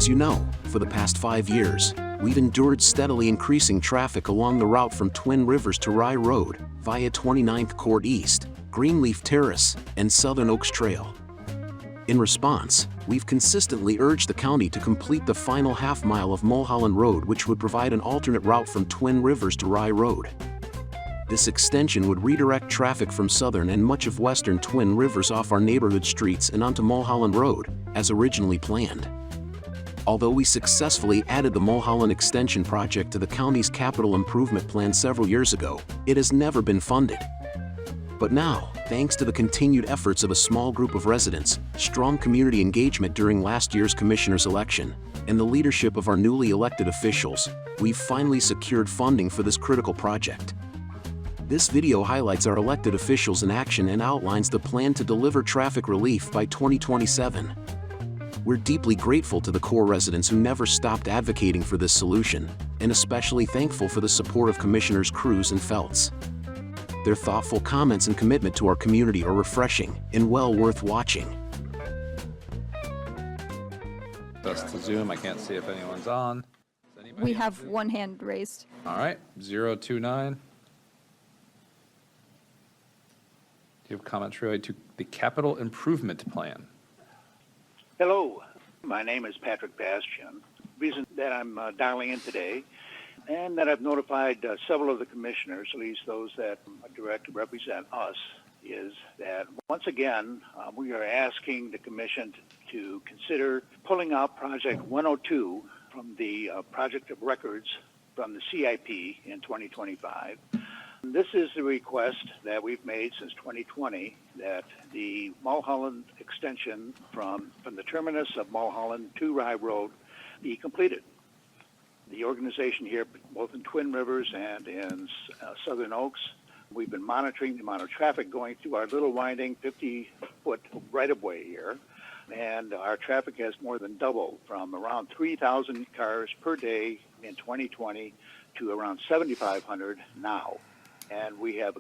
As you know, for the past 5 years, we've endured steadily increasing traffic along the route from Twin Rivers to Rye Road, via 29th Court East, Greenleaf Terrace, and Southern Oaks Trail. In response, we've consistently urged the county to complete the final half-mile of Mulholland Road, which would provide an alternate route from Twin Rivers to Rye Road. This extension would redirect traffic from southern and much of western Twin Rivers off our neighborhood streets and onto Mulholland Road, as originally planned. Although we successfully added the Mulholland Extension project to the county's capital improvement plan several years ago, it has never been funded. But now, thanks to the continued efforts of a small group of residents, strong community engagement during last year's commissioner's election, and the leadership of our newly elected officials, we've finally secured funding for this critical project. This video highlights our elected officials in action and outlines the plan to deliver traffic relief by 2027. We're deeply grateful to the core residents who never stopped advocating for this solution, and especially thankful for the support of Commissioners Cruz and Feltz. Their thoughtful comments and commitment to our community are refreshing and well worth watching. That's the Zoom. I can't see if anyone's on. We have one hand raised. All right, 029. Do you have comments related to the capital improvement plan? Hello, my name is Patrick Bastian. The reason that I'm dialing in today and that I've notified several of the commissioners, at least those that directly represent us, is that once again, we are asking the commission to consider pulling out Project 102 from the project of records from the CIP in 2025. This is the request that we've made since 2020, that the Mulholland extension from the terminus of Mulholland to Rye Road be completed. The organization here, both in Twin Rivers and in Southern Oaks, we've been monitoring the amount of traffic going through our little winding 50-foot right-of-way here, and our traffic has more than doubled from around 3,000 cars per day in 2020 to around 7,500 now. And we have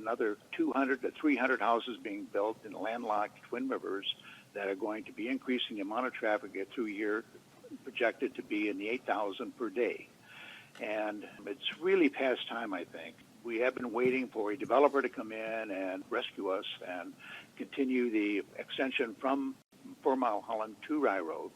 another 200 to 300 houses being built in landlocked Twin Rivers that are going to be increasing the amount of traffic through here, projected to be in the 8,000 per day. And it's really past time, I think. We have been waiting for a developer to come in and rescue us and continue the extension from Mulholland to Rye Road,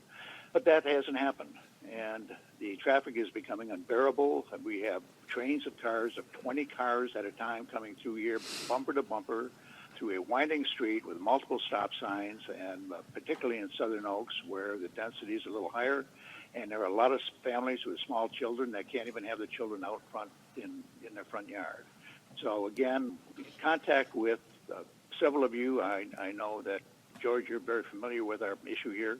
but that hasn't happened. And the traffic is becoming unbearable. We have trains of cars, of 20 cars at a time coming through here, bumper to bumper, through a winding street with multiple stop signs, and particularly in Southern Oaks, where the density is a little higher, and there are a lot of families with small children that can't even have the children out front in their front yard. So again, contact with several of you. I know that, George, you're very familiar with our issue here.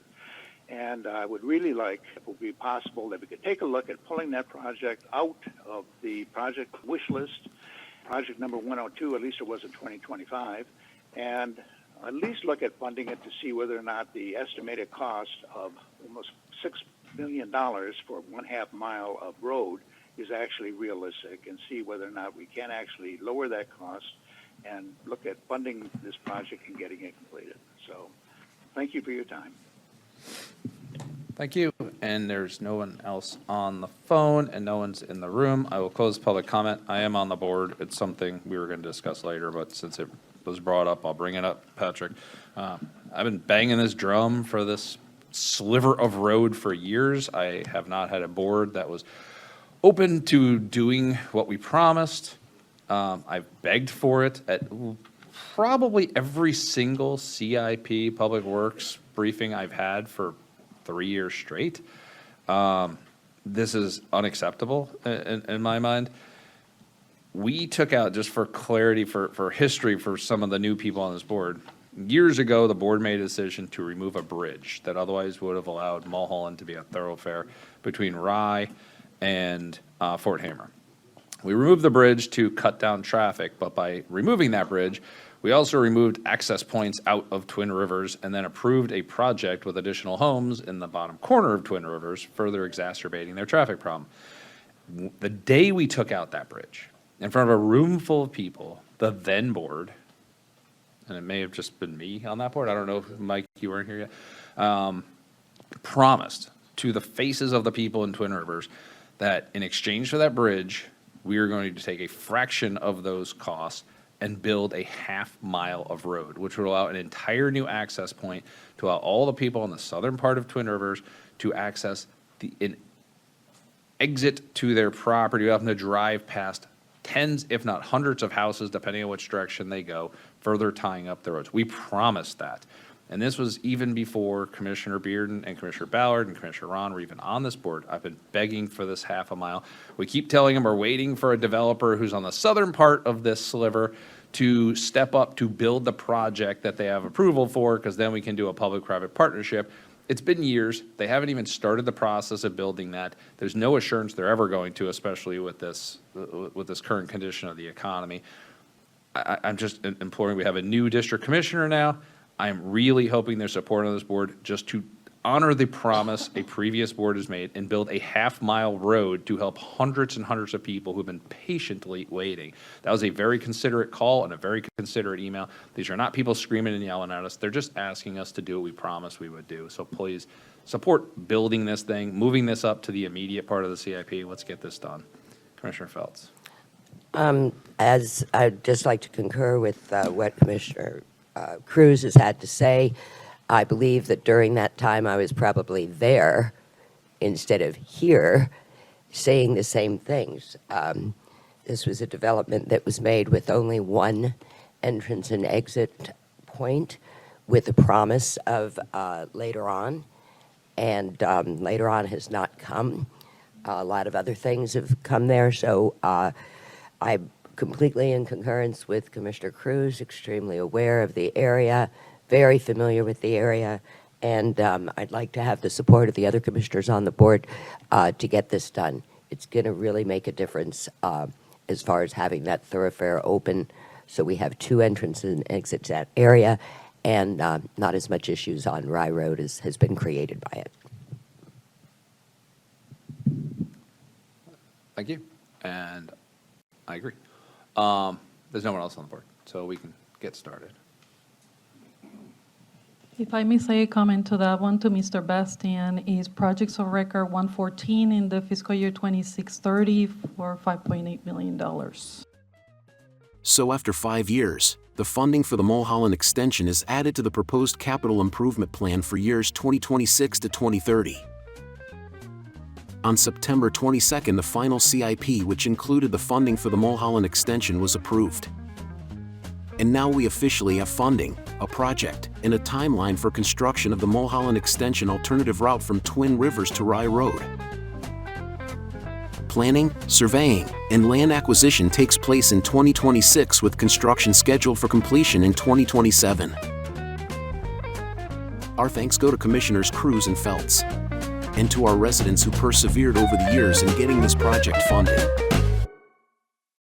And I would really like, if it would be possible, that we could take a look at pulling that project out of the project wish list, project number 102, at least it was in 2025, and at least look at funding it to see whether or not the estimated cost of almost $6 million for 1/2 mile of road is actually realistic, and see whether or not we can actually lower that cost and look at funding this project and getting it completed. So thank you for your time. Thank you. And there's no one else on the phone and no one's in the room. I will close public comment. I am on the board. It's something we were going to discuss later, but since it was brought up, I'll bring it up, Patrick. I've been banging this drum for this sliver of road for years. I have not had a board that was open to doing what we promised. I've begged for it at probably every single CIP Public Works briefing I've had for 3 years straight. This is unacceptable in my mind. We took out, just for clarity, for history, for some of the new people on this board, years ago the board made a decision to remove a bridge that otherwise would have allowed Mulholland to be a thoroughfare between Rye and Fort Hamer. We removed the bridge to cut down traffic, but by removing that bridge, we also removed access points out of Twin Rivers and then approved a project with additional homes in the bottom corner of Twin Rivers, further exacerbating their traffic problem. The day we took out that bridge, in front of a room full of people, the then board, and it may have just been me on that board, I don't know if Mike, you weren't here yet, promised to the faces of the people in Twin Rivers that in exchange for that bridge, we are going to take a fraction of those costs and build a half-mile of road, which would allow an entire new access point to allow all the people in the southern part of Twin Rivers to access an exit to their property without having to drive past tens, if not hundreds of houses, depending on which direction they go, further tying up the roads. We promised that. And this was even before Commissioner Bearden and Commissioner Ballard and Commissioner Ron were even on this board. I've been begging for this half a mile. We keep telling them we're waiting for a developer who's on the southern part of this sliver to step up to build the project that they have approval for, because then we can do a public-private partnership. It's been years. They haven't even started the process of building that. There's no assurance they're ever going to, especially with this current condition of the economy. I'm just imploring, we have a new district commissioner now. I'm really hoping there's support on this board just to honor the promise a previous board has made and build a half-mile road to help hundreds and hundreds of people who've been patiently waiting. That was a very considerate call and a very considerate email. These are not people screaming and yelling at us. They're just asking us to do what we promised we would do. So please support building this thing, moving this up to the immediate part of the CIP. Let's get this done. Commissioner Feltz. As I'd just like to concur with what Commissioner Cruz has had to say. I believe that during that time I was probably there instead of here saying the same things. This was a development that was made with only one entrance and exit point with a promise of later on, and later on has not come. A lot of other things have come there, so I'm completely in concurrence with Commissioner Cruz, extremely aware of the area, very familiar with the area, and I'd like to have the support of the other commissioners on the board to get this done. It's going to really make a difference as far as having that thoroughfare open, so we have two entrances and exits that area, and not as much issues on Rye Road as has been created by it. Thank you. And I agree. There's no one else on the board, so we can get started. If I may say a comment to that one to Mr. Bastian, is projects of record 114 in the fiscal year 26-30 for $5.8 million. So after 5 years, the funding for the Mulholland extension is added to the proposed capital improvement plan for years 2026 to 2030. On September 22nd, the final CIP, which included the funding for the Mulholland extension, was approved. And now we officially have funding, a project, and a timeline for construction of the Mulholland extension alternative route from Twin Rivers to Rye Road. Planning, surveying, and land acquisition takes place in 2026 with construction scheduled for completion in 2027. Our thanks go to Commissioners Cruz and Feltz, and to our residents who persevered over the years in getting this project funded.